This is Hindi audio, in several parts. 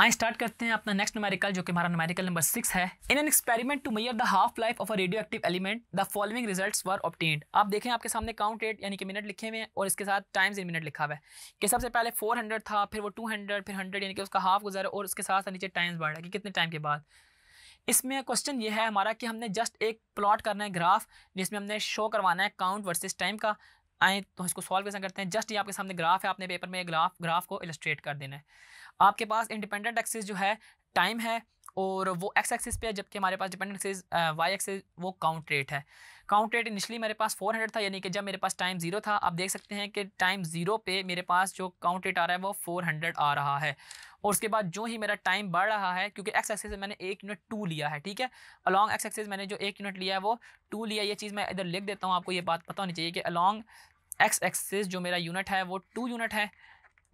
आइए स्टार्ट करते हैं अपना नेक्स्ट न्यूमेरिकल, जो कि हमारा न्यूमेरिकल नंबर 6 है। In an experiment to measure the half life of a radioactive element the following results were obtained. आप देखें आपके सामने काउंट रेट यानी कि मिनट लिखे हुए हैं और इसके साथ टाइम्स इन मिनट लिखा हुआ है कि सबसे पहले 400 था, फिर वो 200, फिर 100 यानी कि उसका हाफ गुजरा और उसके साथ नीचे टाइम्स बढ़ रहा है कि कितने टाइम के बाद। इसमें क्वेश्चन ये है हमारा कि हमने जस्ट एक प्लॉट करना है ग्राफ, जिसमें हमने शो करवाना है काउंट वर्सेस टाइम का। आए तो इसको सॉल्व कैसे करते हैं। जस्ट ये आपके सामने ग्राफ है, आपने पेपर में ग्राफ को इलस्ट्रेट कर देना है। आपके पास इंडिपेंडेंट एक्सिस जो है टाइम है और वो एक्स एक्सिस पे है, जबकि हमारे पास डिपेंडेंट एक्सिस वाई एक्सिस वो काउंट रेट है। काउंट रेट इनिशियली मेरे पास 400 था, यानी कि जब मेरे पास टाइम 0 था। आप देख सकते हैं कि टाइम 0 पे मेरे पास जो काउंट रेट आ रहा है वो 400 आ रहा है। और उसके बाद जो ही मेरा टाइम बढ़ रहा है, क्योंकि एक्स एक्सिस से मैंने 1 यूनिट 2 लिया है, ठीक है, अलॉन्ग एक्स एक्सिस मैंने जो 1 यूनिट लिया है वो 2 लिया। ये चीज़ मैं इधर लिख देता हूँ, आपको ये बात पता होनी चाहिए कि अलॉन्ग एक्स एक्सिस जो मेरा यूनिट है वो 2 यूनिट है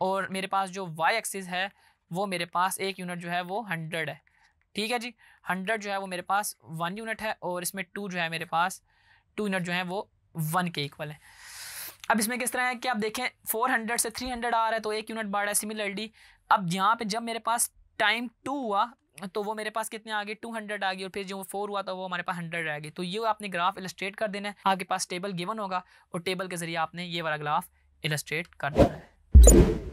और मेरे पास जो वाई एक्सिस है वो मेरे पास 1 यूनिट जो है वो 100 है। ठीक है जी, 100 जो है वो मेरे पास 1 यूनिट है और इसमें 2 जो है मेरे पास 2 यूनिट जो है वो 1 के इक्वल है। अब इसमें किस तरह है कि आप देखें 400 से 300 आ रहा है तो 1 यूनिट बढ़ रहा है। सिमिलरली अब यहाँ पे जब मेरे पास टाइम 2 हुआ तो वो मेरे पास कितने आ गए, 200 आ गई, और फिर जो 4 हुआ था वो हमारे पास 100 रह गई। तो ये आपने ग्राफ इलस्ट्रेट कर देना है। आपके पास टेबल गिवन होगा और टेबल के जरिए आपने ये वाला ग्राफ इलस्ट्रेट कर देना है।